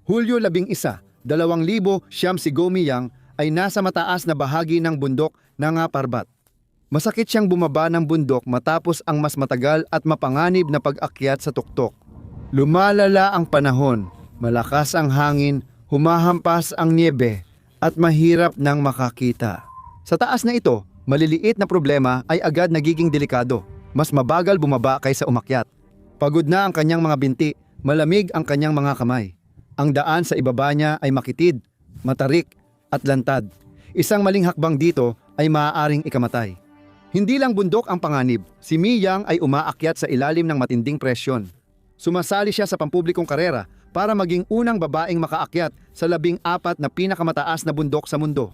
Hulyo 11, 2000 si Go Miyang ay nasa mataas na bahagi ng bundok ng Parbat. Masakit siyang bumaba ng bundok matapos ang mas matagal at mapanganib na pag-akyat sa tuktok. Lumalala ang panahon, malakas ang hangin, humahampas ang niebe at mahirap nang makakita. Sa taas na ito, maliliit na problema ay agad nagiging delikado. Mas mabagal bumaba kaysa umakyat. Pagod na ang kanyang mga binti, malamig ang kanyang mga kamay. Ang daan sa ibaba niya ay makitid, matarik at lantad. Isang maling hakbang dito ay maaaring ikamatay. Hindi lang bundok ang panganib, si Miyang ay umaakyat sa ilalim ng matinding presyon. Sumasali siya sa pampublikong karera para maging unang babaeng makaakyat sa 14 na pinakamataas na bundok sa mundo.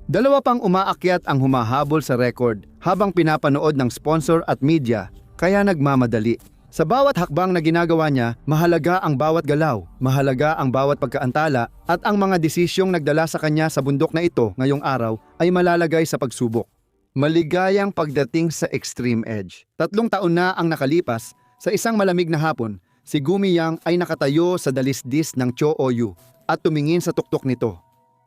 Dalawa pang umaakyat ang humahabol sa record habang pinapanood ng sponsor at media, kaya nagmamadali. Sa bawat hakbang na ginagawa niya, mahalaga ang bawat galaw, mahalaga ang bawat pagkaantala at ang mga desisyong nagdala sa kanya sa bundok na ito ngayong araw ay malalagay sa pagsubok. Maligayang pagdating sa extreme edge. 3 taon na ang nakalipas, sa isang malamig na hapon, si Go Miyang ay nakatayo sa dalisdis ng Cho-Oyu at tumingin sa tuktok nito.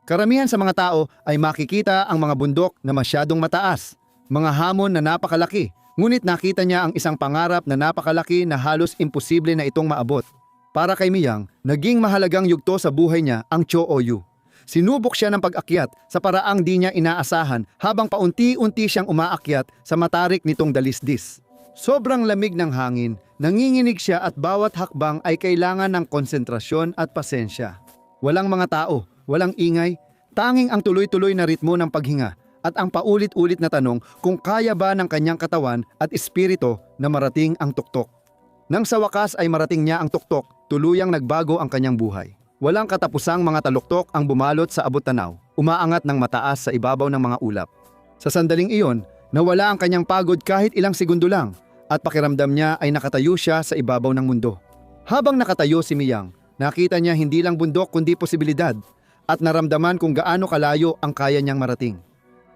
Karamihan sa mga tao ay makikita ang mga bundok na masyadong mataas, mga hamon na napakalaki, ngunit nakita niya ang isang pangarap na napakalaki na halos imposible na itong maabot. Para kay Miyang, naging mahalagang yugto sa buhay niya ang Cho-Oyu. Sinubok siya ng pag-akyat sa paraang di niya inaasahan habang paunti-unti siyang umaakyat sa matarik nitong dalisdis. Sobrang lamig ng hangin, nanginginig siya at bawat hakbang ay kailangan ng konsentrasyon at pasensya. Walang mga tao, walang ingay, tanging ang tuloy-tuloy na ritmo ng paghinga at ang paulit-ulit na tanong kung kaya ba ng kanyang katawan at espiritu na marating ang tuktok. Nang sa wakas ay marating niya ang tuktok, tuluyang nagbago ang kanyang buhay. Walang katapusang mga taluktok ang bumalot sa abot-tanaw, umaangat ng mataas sa ibabaw ng mga ulap. Sa sandaling iyon, nawala ang kanyang pagod kahit ilang segundo lang at pakiramdam niya ay nakatayo siya sa ibabaw ng mundo. Habang nakatayo si Miyang, nakita niya hindi lang bundok kundi posibilidad at naramdaman kung gaano kalayo ang kaya niyang marating.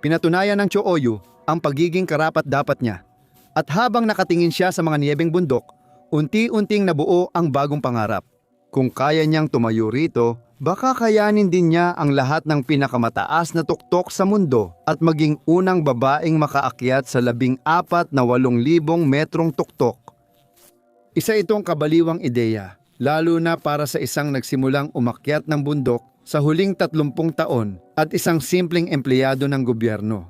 Pinatunayan ng Cho-Oyu ang pagiging karapat-dapat niya. At habang nakatingin siya sa mga niyebeng bundok, unti-unting nabuo ang bagong pangarap. Kung kaya niyang tumayo rito, baka kayanin din niya ang lahat ng pinakamataas na tuktok sa mundo at maging unang babaeng makaakyat sa 14 na 8,000 metrong tuktok. Isa itong kabaliwang ideya, lalo na para sa isang nagsimulang umakyat ng bundok sa huling 30 taon at isang simpleng empleyado ng gobyerno.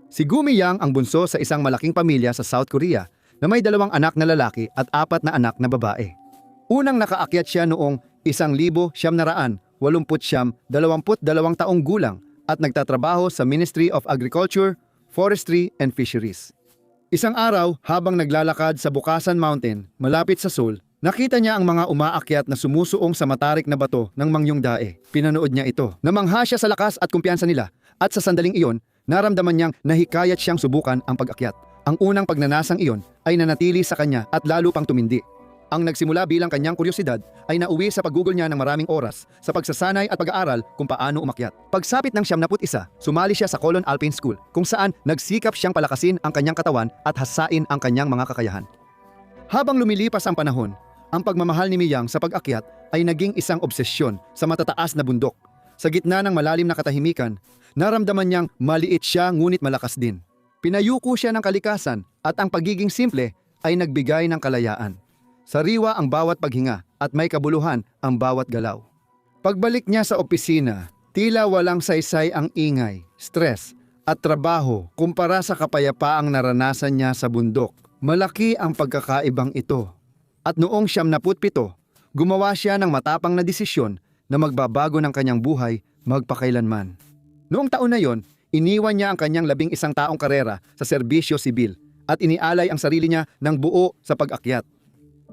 Si Go Miyang ang bunso sa isang malaking pamilya sa South Korea na may 2 anak na lalaki at 4 na anak na babae. Unang nakaakyat siya noong 1989, 22 taong gulang at nagtatrabaho sa Ministry of Agriculture, Forestry and Fisheries. Isang araw, habang naglalakad sa Bukasan Mountain, malapit sa Seoul, nakita niya ang mga umaakyat na sumusuong sa matarik na bato ng Mangyong Dae. Pinanood niya ito. Namangha siya sa lakas at kumpiyansa nila at sa sandaling iyon, naramdaman niyang nahikayat siyang subukan ang pag-akyat. Ang unang pagnanasang iyon ay nanatili sa kanya at lalo pang tumindi. Ang nagsimula bilang kanyang kuryosidad ay nauwi sa paggugol niya ng maraming oras sa pagsasanay at pag-aaral kung paano umakyat. Pagsapit ng 71, sumali siya sa Colon Alpine School kung saan nagsikap siyang palakasin ang kanyang katawan at hasain ang kanyang mga kakayahan. Habang lumilipas ang panahon, ang pagmamahal ni Miyang sa pag-akyat ay naging isang obsesyon sa matataas na bundok. Sa gitna ng malalim na katahimikan, naramdaman niyang maliit siya ngunit malakas din. Pinayuko siya ng kalikasan at ang pagiging simple ay nagbigay ng kalayaan. Sariwa ang bawat paghinga at may kabuluhan ang bawat galaw. Pagbalik niya sa opisina, tila walang saysay ang ingay, stress at trabaho kumpara sa kapayapaang naranasan niya sa bundok. Malaki ang pagkakaibang ito. At noong 77, gumawa siya ng matapang na desisyon na magbabago ng kanyang buhay magpakailanman. Noong taon na yon, iniwan niya ang kanyang 11 taong karera sa serbisyo sibil at inialay ang sarili niya ng buo sa pag-akyat.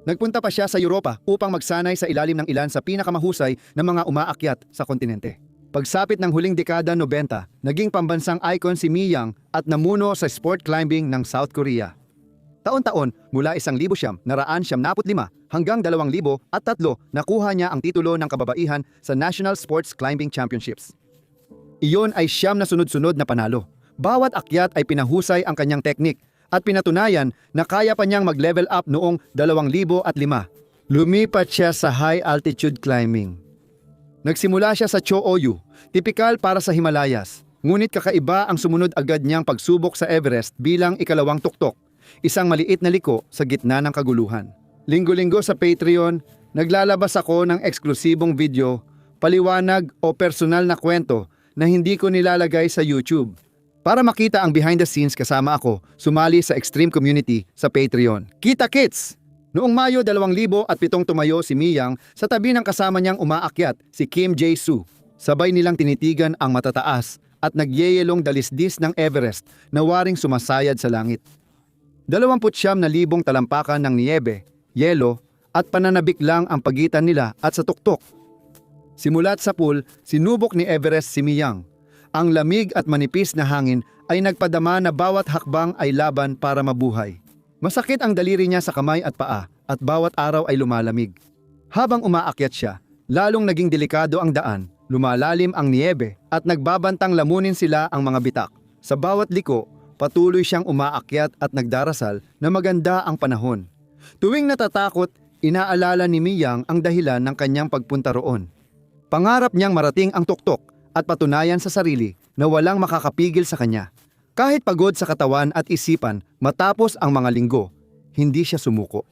Nagpunta pa siya sa Europa upang magsanay sa ilalim ng ilan sa pinakamahusay na mga umaakyat sa kontinente. Pagsapit ng huling dekada 90, naging pambansang icon si Miyang at namuno sa sport climbing ng South Korea. Taon-taon, mula 1,975 hanggang 2,003, nakuha niya ang titulo ng kababaihan sa National Sports Climbing Championships. Iyon ay 9 na sunod-sunod na panalo. Bawat akyat ay pinahusay ang kanyang teknik at pinatunayan na kaya pa niyang mag-level up noong 2005. Lumipat siya sa high altitude climbing. Nagsimula siya sa Cho-Oyu, tipikal para sa Himalayas. Ngunit kakaiba ang sumunod agad niyang pagsubok sa Everest bilang ikalawang tuktok, isang maliit na liko sa gitna ng kaguluhan. Linggo-linggo sa Patreon, naglalabas ako ng eksklusibong video, paliwanag o personal na kwento na hindi ko nilalagay sa YouTube. Para makita ang behind the scenes kasama ako, sumali sa Extreme Community sa Patreon. Kita Kits! Noong Mayo 2007 tumayo si Miyang sa tabi ng kasama niyang umaakyat, si Kim Jae-soo. Sabay nilang tinitigan ang matataas at nagyeyelong dalisdis ng Everest na waring sumasayad sa langit. 29,000 talampakan ng niyebe, yelo at pananabik lang ang pagitan nila at sa tuktok. Simulat sa pool, sinubok ni Everest si Miyang. Ang lamig at manipis na hangin ay nagpadama na bawat hakbang ay laban para mabuhay. Masakit ang daliri niya sa kamay at paa at bawat araw ay lumalamig. Habang umaakyat siya, lalong naging delikado ang daan, lumalalim ang niyebe at nagbabantang lamunin sila ang mga bitak. Sa bawat liko, patuloy siyang umaakyat at nagdarasal na maganda ang panahon. Tuwing natatakot, inaalala ni Miyang ang dahilan ng kanyang pagpunta roon. Pangarap niyang marating ang tuktok at patunayan sa sarili na walang makakapigil sa kanya. Kahit pagod sa katawan at isipan matapos ang mga linggo, hindi siya sumuko.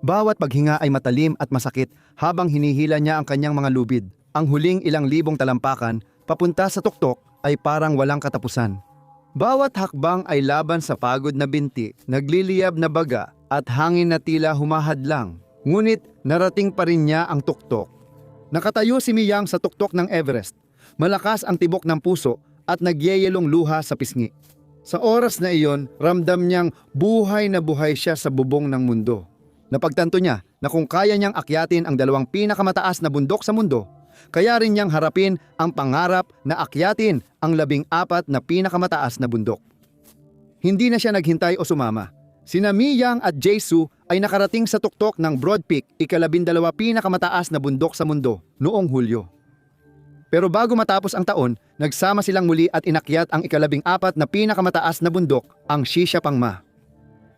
Bawat paghinga ay matalim at masakit habang hinihila niya ang kanyang mga lubid. Ang huling ilang libong talampakan papunta sa tuktok ay parang walang katapusan. Bawat hakbang ay laban sa pagod na binti, nagliliyab na baga at hangin na tila humahadlang. Ngunit narating pa rin niya ang tuktok. Nakatayo si Miyang sa tuktok ng Everest. Malakas ang tibok ng puso at nagyeyelong luha sa pisngi. Sa oras na iyon, ramdam niyang buhay na buhay siya sa bubong ng mundo. Napagtanto niya na kung kaya niyang akyatin ang 2 pinakamataas na bundok sa mundo, kaya rin niyang harapin ang pangarap na akyatin ang 14 na pinakamataas na bundok. Hindi na siya naghintay o sumama. Sina Miyang at Jae-soo ay nakarating sa tuktok ng Broad Peak, ika-12 pinakamataas na bundok sa mundo, noong Hulyo. Pero bago matapos ang taon, nagsama silang muli at inakyat ang ika-14 na pinakamataas na bundok, ang Shishapangma.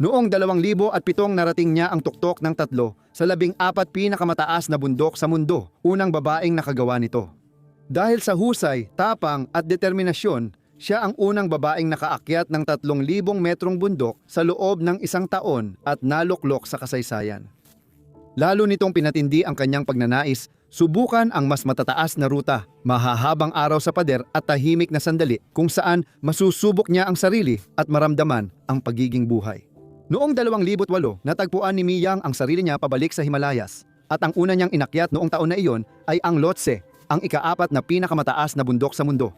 Noong 2007 narating niya ang tuktok ng 3 sa 14 pinakamataas na bundok sa mundo, unang babaeng nakagawa nito. Dahil sa husay, tapang at determinasyon, siya ang unang babaeng nakaakyat ng 3,000 metrong bundok sa loob ng 1 taon at naluklok sa kasaysayan. Lalo nitong pinatindi ang kanyang pagnanais, subukan ang mas matataas na ruta, mahahabang araw sa pader at tahimik na sandali kung saan masusubok niya ang sarili at maramdaman ang pagiging buhay. Noong 2008, natagpuan ni Miyang ang sarili niya pabalik sa Himalayas at ang una niyang inakyat noong taon na iyon ay ang Lhotse, ang ika-4 na pinakamataas na bundok sa mundo.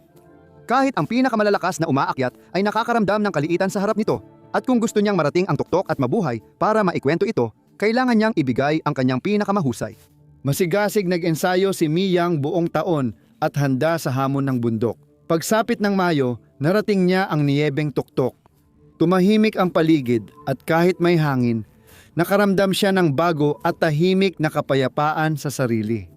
Kahit ang pinakamalalakas na umaakyat ay nakakaramdam ng kaliitan sa harap nito at kung gusto niyang marating ang tuktok at mabuhay para maikwento ito, kailangan niyang ibigay ang kanyang pinakamahusay. Masigasig nag-ensayo si Miyang buong taon at handa sa hamon ng bundok. Pagsapit ng Mayo, narating niya ang niyebeng tuktok. Tumahimik ang paligid at kahit may hangin, nakaramdam siya ng bago at tahimik na kapayapaan sa sarili.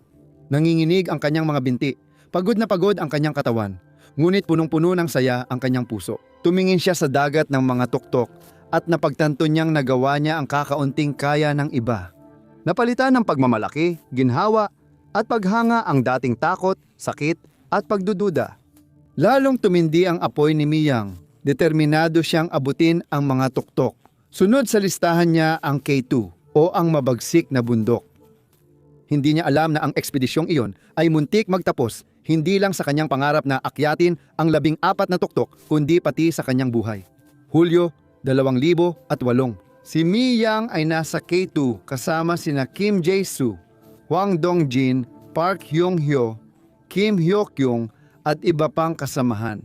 Nanginginig ang kanyang mga binti, pagod na pagod ang kanyang katawan, ngunit punong-puno ng saya ang kanyang puso. Tumingin siya sa dagat ng mga tuktok at napagtanto niyang nagawa niya ang kakaunting kaya ng iba. Napalitan ng pagmamalaki, ginhawa at paghanga ang dating takot, sakit at pagdududa. Lalong tumindi ang apoy ni Miyang. Determinado siyang abutin ang mga tuktok. Sunod sa listahan niya ang K2 o ang mabagsik na bundok. Hindi niya alam na ang ekspedisyong iyon ay muntik magtapos hindi lang sa kanyang pangarap na akyatin ang 14 na tuktok kundi pati sa kanyang buhay. Hulyo 2008. Si Miyang ay nasa K2 kasama sina Kim Jae-soo, Hwang Dong-jin, Park Hyung-hyo, Kim Hyo-kyung at iba pang kasamahan.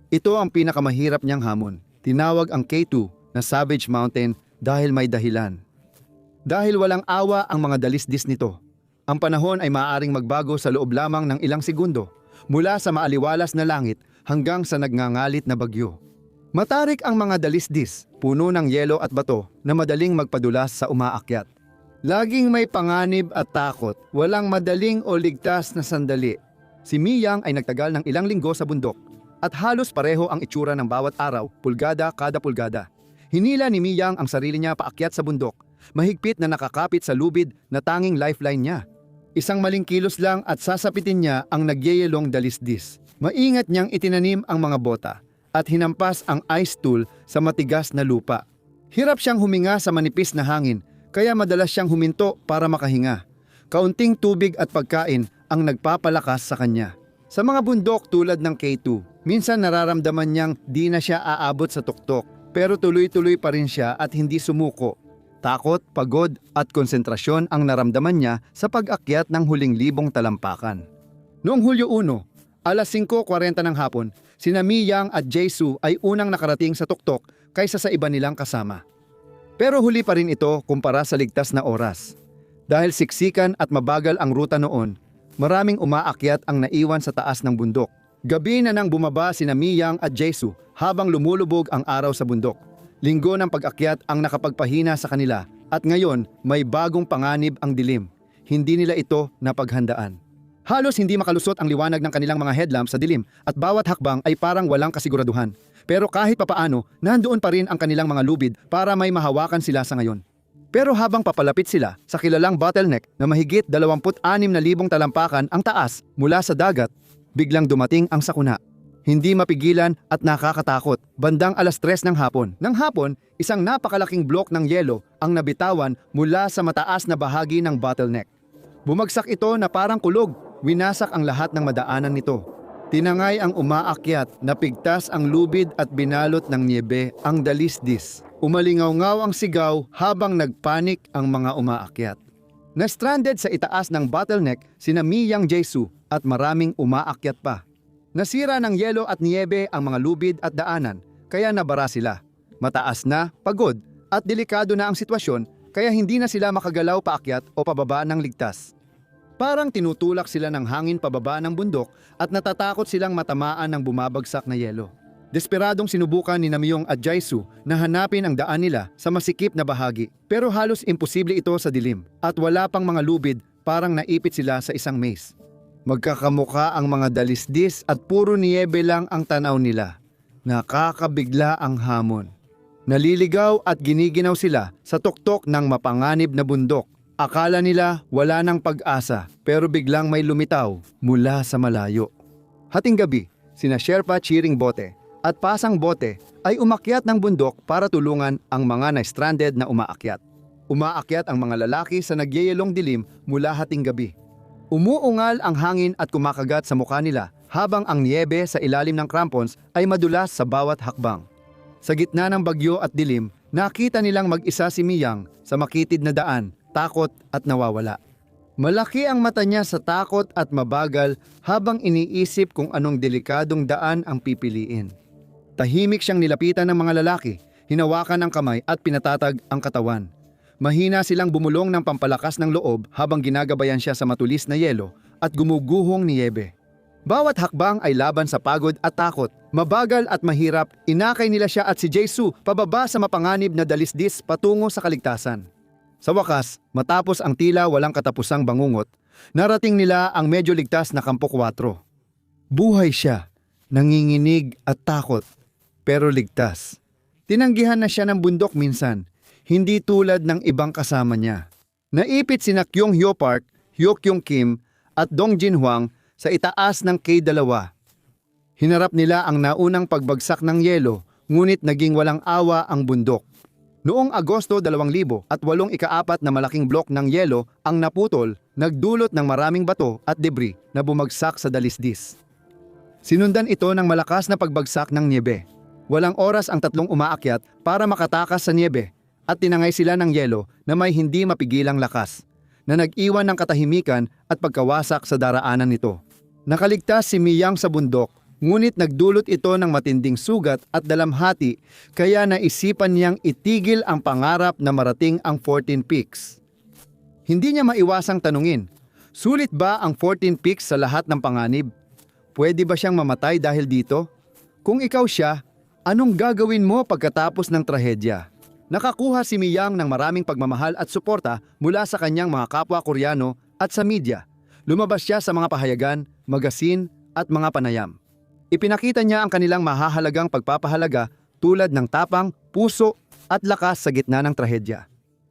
Ito ang pinakamahirap niyang hamon. Tinawag ang K2 na Savage Mountain dahil may dahilan. Dahil walang awa ang mga dalisdis nito. Ang panahon ay maaaring magbago sa loob lamang ng ilang segundo, mula sa maaliwalas na langit hanggang sa nagngangalit na bagyo. Matarik ang mga dalisdis, puno ng yelo at bato na madaling magpadulas sa umaakyat. Laging may panganib at takot, walang madaling o ligtas na sandali. Si Miyang ay nagtagal ng ilang linggo sa bundok at halos pareho ang itsura ng bawat araw, pulgada kada pulgada. Hinila ni Miyang ang sarili niya paakyat sa bundok, mahigpit na nakakapit sa lubid na tanging lifeline niya. Isang maling kilos lang at sasapitin niya ang nagyeyelong dalisdis. Maingat niyang itinanim ang mga bota at hinampas ang ice tool sa matigas na lupa. Hirap siyang huminga sa manipis na hangin, kaya madalas siyang huminto para makahinga. Kaunting tubig at pagkain ang nagpapalakas sa kanya. Sa mga bundok tulad ng K2, minsan nararamdaman niyang di na siya aabot sa tuktok, pero tuloy-tuloy pa rin siya at hindi sumuko. Takot, pagod at konsentrasyon ang naramdaman niya sa pag-akyat ng huling libong talampakan. Noong Hulyo 1, alas 5:40 ng hapon, sina Mi Yang at Jae-soo ay unang nakarating sa tuktok kaysa sa iba nilang kasama. Pero huli pa rin ito kumpara sa ligtas na oras. Dahil siksikan at mabagal ang ruta noon, maraming umaakyat ang naiwan sa taas ng bundok. Gabi na nang bumaba sina Mi Yang at Jae-soo habang lumulubog ang araw sa bundok. Linggo ng pag-akyat ang nakapagpahina sa kanila at ngayon may bagong panganib ang dilim. Hindi nila ito napaghandaan. Halos hindi makalusot ang liwanag ng kanilang mga headlamps sa dilim at bawat hakbang ay parang walang kasiguraduhan. Pero kahit papaano, nandoon pa rin ang kanilang mga lubid para may mahawakan sila sa ngayon. Pero habang papalapit sila sa kilalang bottleneck na mahigit 26,000 talampakan ang taas mula sa dagat, biglang dumating ang sakuna. Hindi mapigilan at nakakatakot. Bandang alas 3 ng hapon. Nang hapon, isang napakalaking blok ng yelo ang nabitawan mula sa mataas na bahagi ng bottleneck. Bumagsak ito na parang kulog. Winasak ang lahat ng madaanan nito. Tinangay ang umaakyat, napigtas ang lubid at binalot ng niebe ang dalisdis. Umalingaw-ngaw ang sigaw habang nagpanik ang mga umaakyat. Na-stranded sa itaas ng bottleneck sina Mi Yang, Jae-soo at maraming umaakyat pa. Nasira ng yelo at niebe ang mga lubid at daanan, kaya nabara sila. Mataas na, pagod at delikado na ang sitwasyon, kaya hindi na sila makagalaw paakyat o pababa ng ligtas. Parang tinutulak sila ng hangin pababa ng bundok at natatakot silang matamaan ng bumabagsak na yelo. Desperadong sinubukan ni Mi Yang at Jae-soo na hanapin ang daan nila sa masikip na bahagi, pero halos imposible ito sa dilim at wala pang mga lubid, parang naipit sila sa isang maze. Magkakamukha ang mga dalisdis at puro niebe lang ang tanaw nila. Nakakabigla ang hamon. Naliligaw at giniginaw sila sa tuktok ng mapanganib na bundok. Akala nila wala ng pag-asa, pero biglang may lumitaw mula sa malayo. Hating gabi, sina Sherpa Cheering Bote at Pasang Bote ay umakyat ng bundok para tulungan ang mga na-stranded na umaakyat. Umaakyat ang mga lalaki sa nagyeyelong dilim mula hating gabi. Umuungal ang hangin at kumakagat sa mukha nila habang ang niebe sa ilalim ng crampons ay madulas sa bawat hakbang. Sa gitna ng bagyo at dilim, nakita nilang mag-isa si Mi Yang sa makitid na daan, takot at nawawala. Malaki ang mata niya sa takot at mabagal habang iniisip kung anong delikadong daan ang pipiliin. Tahimik siyang nilapitan ng mga lalaki, hinawakan ang kamay at pinatatag ang katawan. Mahina silang bumulong ng pampalakas ng loob habang ginagabayan siya sa matulis na yelo at gumuguhong niyebe. Bawat hakbang ay laban sa pagod at takot. Mabagal at mahirap, inakay nila siya at si Jae-soo pababa sa mapanganib na dalisdis patungo sa kaligtasan. Sa wakas, matapos ang tila walang katapusang bangungot, narating nila ang medyo ligtas na Kampo 4. Buhay siya, nanginginig at takot, pero ligtas. Tinanggihan na siya ng bundok minsan, hindi tulad ng ibang kasama niya. Naipit sina Kyung Hyo Park, Hyo Kyung Kim at Dong Jin Hwang sa itaas ng K2. Hinarap nila ang naunang pagbagsak ng yelo, ngunit naging walang awa ang bundok. Noong Agosto 2000 at 8 ika-4 na malaking blok ng yelo ang naputol, nagdulot ng maraming bato at debris na bumagsak sa dalisdis. Sinundan ito ng malakas na pagbagsak ng niebe. Walang oras ang tatlong umaakyat para makatakas sa niebe at tinangay sila ng yelo na may hindi mapigilang lakas, na nag-iwan ng katahimikan at pagkawasak sa daraanan nito. Nakaligtas si Mi Yang sa bundok, ngunit nagdulot ito ng matinding sugat at dalamhati, kaya naisipan niyang itigil ang pangarap na marating ang 14 Peaks. Hindi niya maiwasang tanungin, sulit ba ang 14 Peaks sa lahat ng panganib? Pwede ba siyang mamatay dahil dito? Kung ikaw siya, anong gagawin mo pagkatapos ng trahedya? Nakakuha si Mi Yang ng maraming pagmamahal at suporta mula sa kanyang mga kapwa Koreano at sa media. Lumabas siya sa mga pahayagan, magasin at mga panayam. Ipinakita niya ang kanilang mahahalagang pagpapahalaga tulad ng tapang, puso at lakas sa gitna ng trahedya.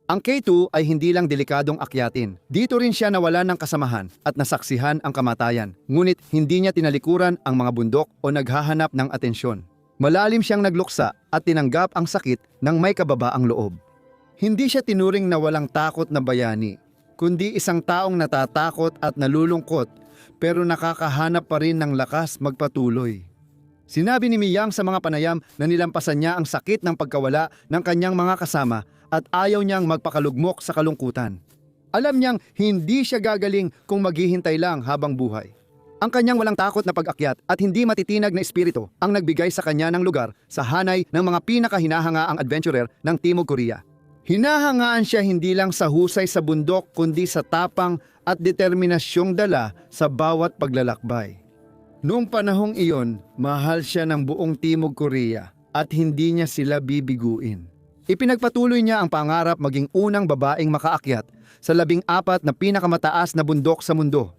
Ang K2 ay hindi lang delikadong akyatin. Dito rin siya nawala ng kasamahan at nasaksihan ang kamatayan. Ngunit hindi niya tinalikuran ang mga bundok o naghahanap ng atensyon. Malalim siyang nagluksa at tinanggap ang sakit ng may kababaang loob. Hindi siya tinuring na walang takot na bayani, kundi isang taong natatakot at nalulungkot pero nakakahanap pa rin ng lakas magpatuloy. Sinabi ni Miyang sa mga panayam na nilampasan niya ang sakit ng pagkawala ng kanyang mga kasama at ayaw niyang magpakalugmok sa kalungkutan. Alam niyang hindi siya gagaling kung maghihintay lang habang buhay. Ang kanyang walang takot na pag-akyat at hindi matitinag na espiritu ang nagbigay sa kanya ng lugar sa hanay ng mga pinakahinahangaang adventurer ng Timog Korea. Hinahangaan siya hindi lang sa husay sa bundok kundi sa tapang at determinasyong dala sa bawat paglalakbay. Noong panahong iyon, mahal siya ng buong Timog Korea at hindi niya sila bibiguin. Ipinagpatuloy niya ang pangarap maging unang babaeng makaakyat sa 14 na pinakamataas na bundok sa mundo.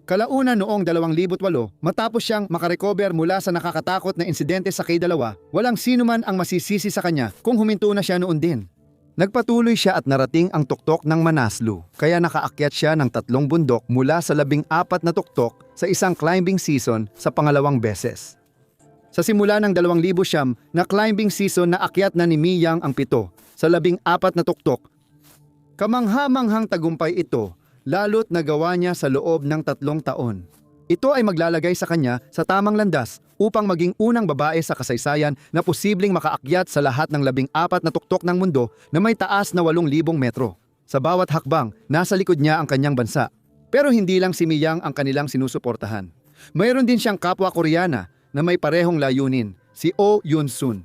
Kalaunan noong 2008, matapos siyang makarecover mula sa nakakatakot na insidente sa K2, walang sino man ang masisisi sa kanya kung huminto na siya noon din. Nagpatuloy siya at narating ang tuktok ng Manaslu, kaya nakaakyat siya ng 3 bundok mula sa 14 na tuktok sa isang climbing season sa pangalawang beses. Sa simula ng 2009 na climbing season na akyat na ni Miyang ang 7 sa 14 na tuktok. Kamangha-manghang tagumpay ito, lalo't nagawa niya sa loob ng 3 taon. Ito ay maglalagay sa kanya sa tamang landas upang maging unang babae sa kasaysayan na posibleng makaakyat sa lahat ng 14 na tuktok ng mundo na may taas na 8,000 metro. Sa bawat hakbang, nasa likod niya ang kanyang bansa. Pero hindi lang si Miyang ang kanilang sinusuportahan. Mayroon din siyang kapwa Koreana na may parehong layunin, si Oh Yoon-sun.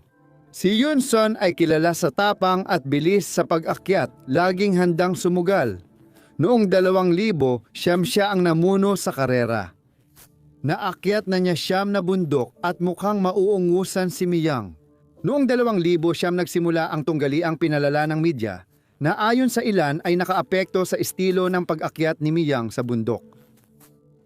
Si Yoon-sun ay kilala sa tapang at bilis sa pag-akyat, laging handang sumugal. Noong 2000, siya ang namuno sa karera. Naakyat na niya 9 na bundok at mukhang mauungusan si Miyang. Noong 2000, nagsimula ang tunggaliang pinalala ng media na ayon sa ilan ay nakaapekto sa estilo ng pag-akyat ni Miyang sa bundok.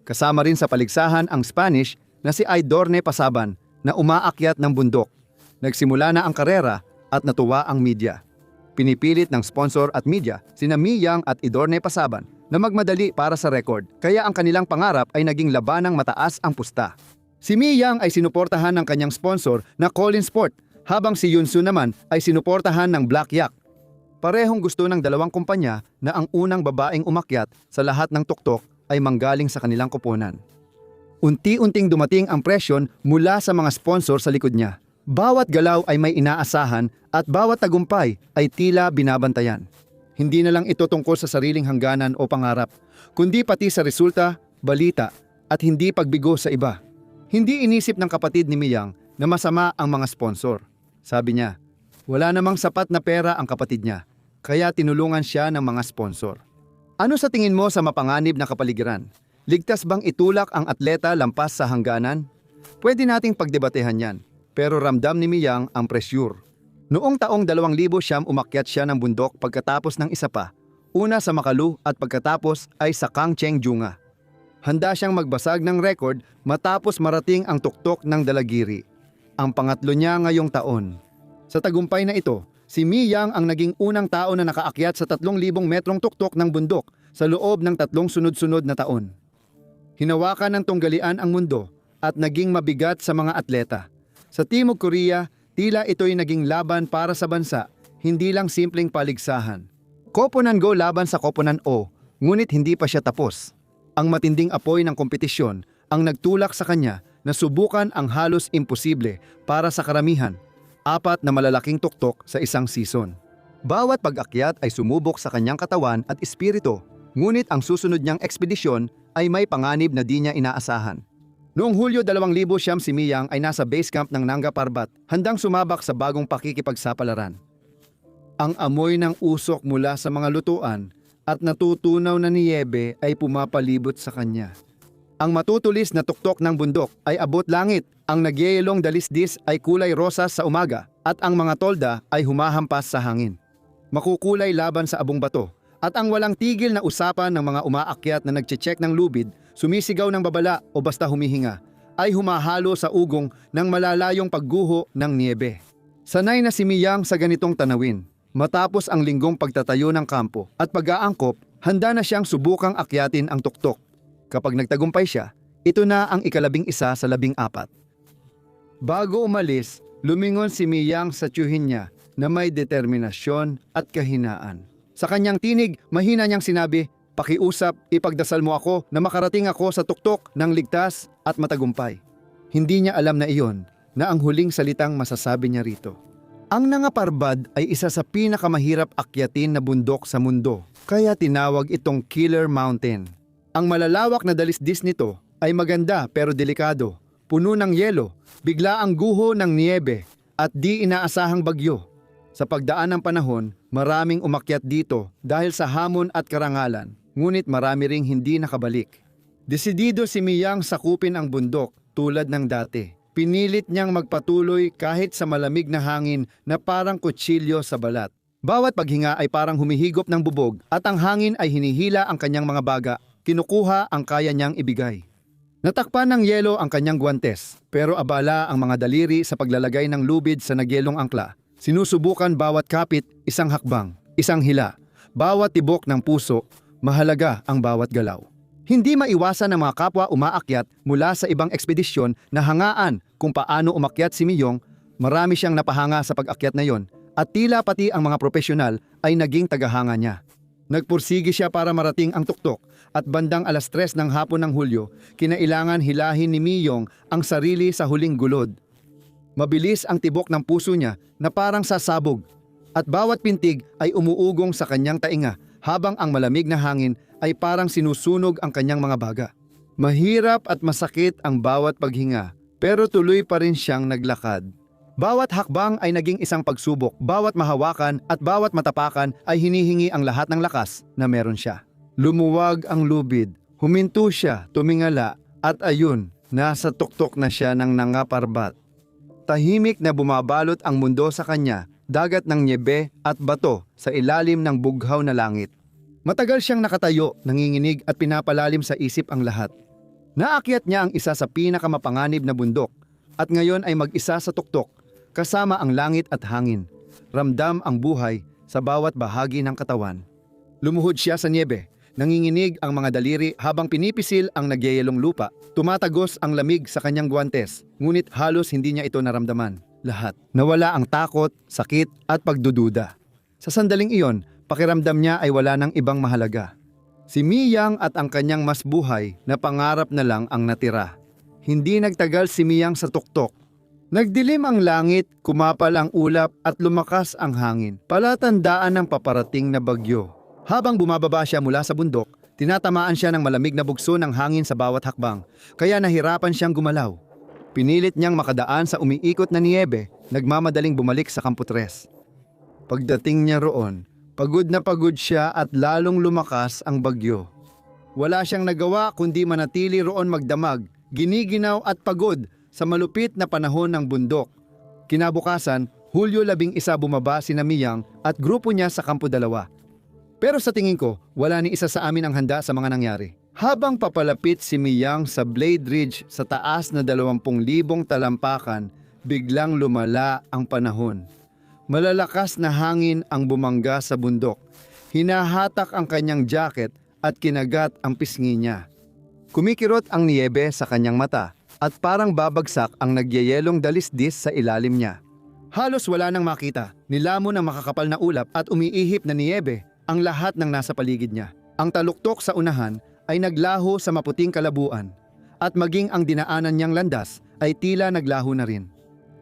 Kasama rin sa paligsahan ang Spanish na si Idorne Pasaban na umaakyat ng bundok. Nagsimula na ang karera at natuwa ang media. Pinipilit ng sponsor at media sina Miyang at Idorne Pasaban na magmadali para sa record, kaya ang kanilang pangarap ay naging labanang mataas ang pusta. Si Miyang ay sinuportahan ng kanyang sponsor na Collins Sport, habang si Yoon-sun naman ay sinuportahan ng Black Yak. Parehong gusto ng dalawang kumpanya na ang unang babaeng umakyat sa lahat ng tuktok ay manggaling sa kanilang koponan. Unti-unting dumating ang presyon mula sa mga sponsor sa likod niya. Bawat galaw ay may inaasahan at bawat tagumpay ay tila binabantayan. Hindi na lang ito tungkol sa sariling hangganan o pangarap, kundi pati sa resulta, balita at hindi pagbigo sa iba. Hindi inisip ng kapatid ni Miyang na masama ang mga sponsor. Sabi niya, wala namang sapat na pera ang kapatid niya, kaya tinulungan siya ng mga sponsor. Ano sa tingin mo sa mapanganib na kapaligiran? Ligtas bang itulak ang atleta lampas sa hangganan? Pwede nating pagdebatehan yan, pero ramdam ni Miyang ang presyur. Noong taong 2000 umakyat siya ng bundok pagkatapos ng isa pa, una sa Makalu at pagkatapos ay sa Kangchenjunga. Handa siyang magbasag ng record matapos marating ang tuktok ng Dalagiri, ang pangatlo niya ngayong taon. Sa tagumpay na ito, si Miyang ang naging unang tao na nakaakyat sa 3,000 metrong tuktok ng bundok sa loob ng 3 sunod-sunod na taon. Hinawakan ng tunggalian ang mundo at naging mabigat sa mga atleta. Sa Timog Korea, tila ito'y naging laban para sa bansa, hindi lang simpleng paligsahan. Koponan Go laban sa Koponan O, ngunit hindi pa siya tapos. Ang matinding apoy ng kompetisyon ang nagtulak sa kanya na subukan ang halos imposible para sa karamihan, 4 na malalaking tuktok sa isang season. Bawat pag-akyat ay sumubok sa kanyang katawan at espiritu, ngunit ang susunod niyang ekspedisyon ay may panganib na di niya inaasahan. Noong Hulyo 2000 si Miyang ay nasa base camp ng Nanga Parbat, handang sumabak sa bagong pakikipagsapalaran. Ang amoy ng usok mula sa mga lutuan at natutunaw na niyebe ay pumapalibot sa kanya. Ang matutulis na tuktok ng bundok ay abot langit, ang nagyayelong dalisdis ay kulay rosas sa umaga at ang mga tolda ay humahampas sa hangin. Makukulay laban sa abong bato at ang walang tigil na usapan ng mga umaakyat na nagche-check ng lubid, sumisigaw ng babala o basta humihinga, ay humahalo sa ugong ng malalayong pagguho ng niebe. Sanay na si Miyang sa ganitong tanawin. Matapos ang linggong pagtatayo ng kampo at pag-aangkop, handa na siyang subukang akyatin ang tuktok. Kapag nagtagumpay siya, ito na ang ika-11 sa 14. Bago umalis, lumingon si Miyang sa tiyuhin niya na may determinasyon at kahinaan. Sa kanyang tinig, mahina niyang sinabi, "Pakiusap, ipagdasal mo ako na makarating ako sa tuktok ng ligtas at matagumpay." Hindi niya alam na iyon, na ang huling salitang masasabi niya rito. Ang Nangaparbad ay isa sa pinakamahirap akyatin na bundok sa mundo, kaya tinawag itong Killer Mountain. Ang malalawak na dalisdis nito ay maganda pero delikado, puno ng yelo, bigla ang guho ng niebe at di inaasahang bagyo. Sa pagdaan ng panahon, maraming umakyat dito dahil sa hamon at karangalan, ngunit marami ring hindi nakabalik. Desidido si Miyang sakupin ang bundok tulad ng dati. Pinilit niyang magpatuloy kahit sa malamig na hangin na parang kutsilyo sa balat. Bawat paghinga ay parang humihigop ng bubog at ang hangin ay hinihila ang kanyang mga baga, kinukuha ang kaya niyang ibigay. Natakpan ng yelo ang kanyang guwantes, pero abala ang mga daliri sa paglalagay ng lubid sa nagyelong angkla. Sinusubukan bawat kapit, isang hakbang, isang hila. Bawat tibok ng puso, mahalaga ang bawat galaw. Hindi maiwasan ng mga kapwa umaakyat mula sa ibang ekspedisyon na hangaan kung paano umakyat si Miyong. Marami siyang napahanga sa pag-akyat na yon at tila pati ang mga profesional ay naging tagahanga niya. Nagpursigi siya para marating ang tuktok at bandang 3:00 ng hapon ng Hulyo, kinailangan hilahin ni Miyong ang sarili sa huling gulod. Mabilis ang tibok ng puso niya na parang sasabog at bawat pintig ay umuugong sa kanyang tainga habang ang malamig na hangin ay parang sinusunog ang kanyang mga baga. Mahirap at masakit ang bawat paghinga, pero tuloy pa rin siyang naglakad. Bawat hakbang ay naging isang pagsubok, bawat mahawakan at bawat matapakan ay hinihingi ang lahat ng lakas na meron siya. Lumuwag ang lubid, huminto siya, tumingala, at ayun, nasa tuktok na siya ng Nangaparbad. Tahimik na bumabalot ang mundo sa kanya, dagat ng nyebe at bato sa ilalim ng bughaw na langit. Matagal siyang nakatayo, nanginginig at pinapalalim sa isip ang lahat. Naakyat niya ang isa sa pinakamapanganib na bundok at ngayon ay mag-isa sa tuktok, kasama ang langit at hangin. Ramdam ang buhay sa bawat bahagi ng katawan. Lumuhod siya sa niebe, nanginginig ang mga daliri habang pinipisil ang nagyayelong lupa. Tumatagos ang lamig sa kanyang guwantes, ngunit halos hindi niya ito naramdaman. Lahat. Nawala ang takot, sakit at pagdududa. Sa sandaling iyon, pakiramdam niya ay wala ng ibang mahalaga. Si Miyang at ang kanyang mas buhay na pangarap na lang ang natira. Hindi nagtagal si Miyang sa tuktok. Nagdilim ang langit, kumapal ang ulap at lumakas ang hangin. Palatandaan ng paparating na bagyo. Habang bumababa siya mula sa bundok, tinatamaan siya ng malamig na bugso ng hangin sa bawat hakbang, kaya nahirapan siyang gumalaw. Pinilit niyang makadaan sa umiikot na niebe, nagmamadaling bumalik sa Kampo 3. Pagdating niya roon, pagod na pagod siya at lalong lumakas ang bagyo. Wala siyang nagawa kundi manatili roon magdamag, giniginaw at pagod sa malupit na panahon ng bundok. Kinabukasan, Hulyo 11 bumaba si Miyang at grupo niya sa Kampo 2. Pero sa tingin ko, wala ni isa sa amin ang handa sa mga nangyari. Habang papalapit si Miyang sa Blade Ridge sa taas na 20,000 talampakan, biglang lumala ang panahon. Malalakas na hangin ang bumangga sa bundok. Hinahatak ang kanyang jacket at kinagat ang pisngi niya. Kumikirot ang niebe sa kanyang mata at parang babagsak ang nagyayelong dalisdis sa ilalim niya. Halos wala nang makita, nilamon ng makakapal na ulap at umiihip na niebe ang lahat ng nasa paligid niya. Ang taluktok sa unahan ay naglaho sa maputing kalabuan at maging ang dinaanan niyang landas ay tila naglaho na rin.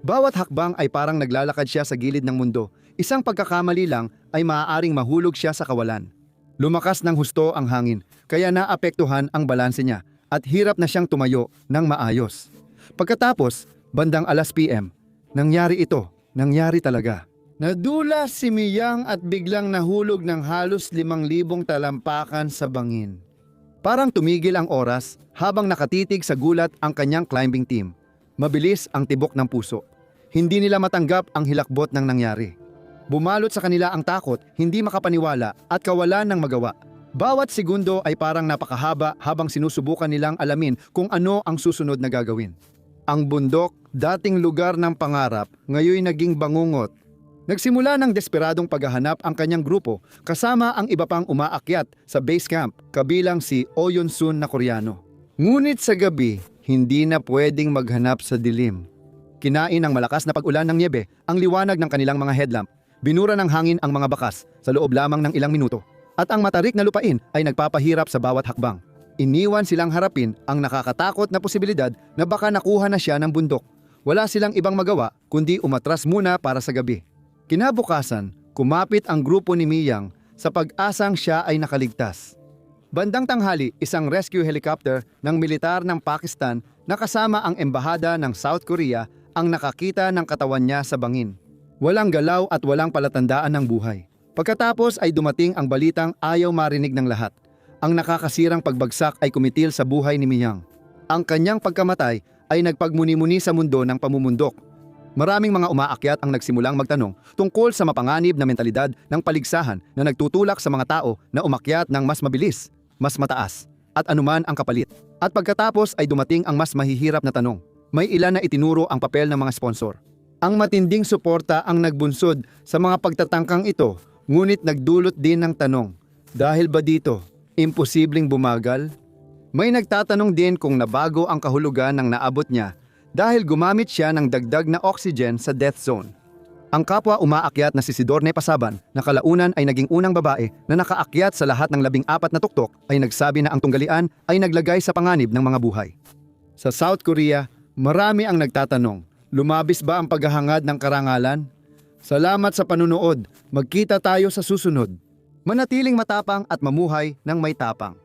Bawat hakbang ay parang naglalakad siya sa gilid ng mundo. Isang pagkakamali lang ay maaaring mahulog siya sa kawalan. Lumakas ng husto ang hangin, kaya naapektuhan ang balanse niya at hirap na siyang tumayo ng maayos. Pagkatapos, bandang 1:00 PM, nangyari ito, nangyari talaga. Nadulas si Miyang at biglang nahulog ng halos 5,000 talampakan sa bangin. Parang tumigil ang oras habang nakatitig sa gulat ang kanyang climbing team. Mabilis ang tibok ng puso. Hindi nila matanggap ang hilakbot ng nangyari. Bumalot sa kanila ang takot, hindi makapaniwala at kawalan ng magawa. Bawat segundo ay parang napakahaba habang sinusubukan nilang alamin kung ano ang susunod na gagawin. Ang bundok, dating lugar ng pangarap, ngayon naging bangungot. Nagsimula ng desperadong paghahanap ang kanyang grupo kasama ang iba pang umaakyat sa base camp kabilang si Oh Yun-sun na Koreano. Ngunit sa gabi, hindi na pwedeng maghanap sa dilim. Kinain ng malakas na pag-ulan ng niebe ang liwanag ng kanilang mga headlamp. Binura ng hangin ang mga bakas sa loob lamang ng ilang minuto. At ang matarik na lupain ay nagpapahirap sa bawat hakbang. Iniwan silang harapin ang nakakatakot na posibilidad na baka nakuha na siya ng bundok. Wala silang ibang magawa kundi umatras muna para sa gabi. Kinabukasan, kumapit ang grupo ni Miyang sa pag-asang siya ay nakaligtas. Bandang tanghali, isang rescue helicopter ng militar ng Pakistan na kasama ang embahada ng South Korea ang nakakita ng katawan niya sa bangin. Walang galaw at walang palatandaan ng buhay. Pagkatapos ay dumating ang balitang ayaw marinig ng lahat. Ang nakakasirang pagbagsak ay kumitil sa buhay ni Miyang. Ang kanyang pagkamatay ay nagpagmuni-muni sa mundo ng pamumundok. Maraming mga umaakyat ang nagsimulang magtanong tungkol sa mapanganib na mentalidad ng paligsahan na nagtutulak sa mga tao na umakyat ng mas mabilis, mas mataas, at anuman ang kapalit. At pagkatapos ay dumating ang mas mahihirap na tanong. May ilan na itinuro ang papel ng mga sponsor. Ang matinding suporta ang nagbunsod sa mga pagtatangkang ito, ngunit nagdulot din ng tanong, dahil ba dito, imposibleng bumagal? May nagtatanong din kung nabago ang kahulugan ng naabot niya dahil gumamit siya ng dagdag na oxygen sa death zone. Ang kapwa umaakyat na si Sidorne Pasaban na kalaunan ay naging unang babae na nakaakyat sa lahat ng 14 na tuktok ay nagsabi na ang tunggalian ay naglagay sa panganib ng mga buhay. Sa South Korea, marami ang nagtatanong, lumabis ba ang paghahangad ng karangalan? Salamat sa panunood, magkita tayo sa susunod. Manatiling matapang at mamuhay ng may tapang.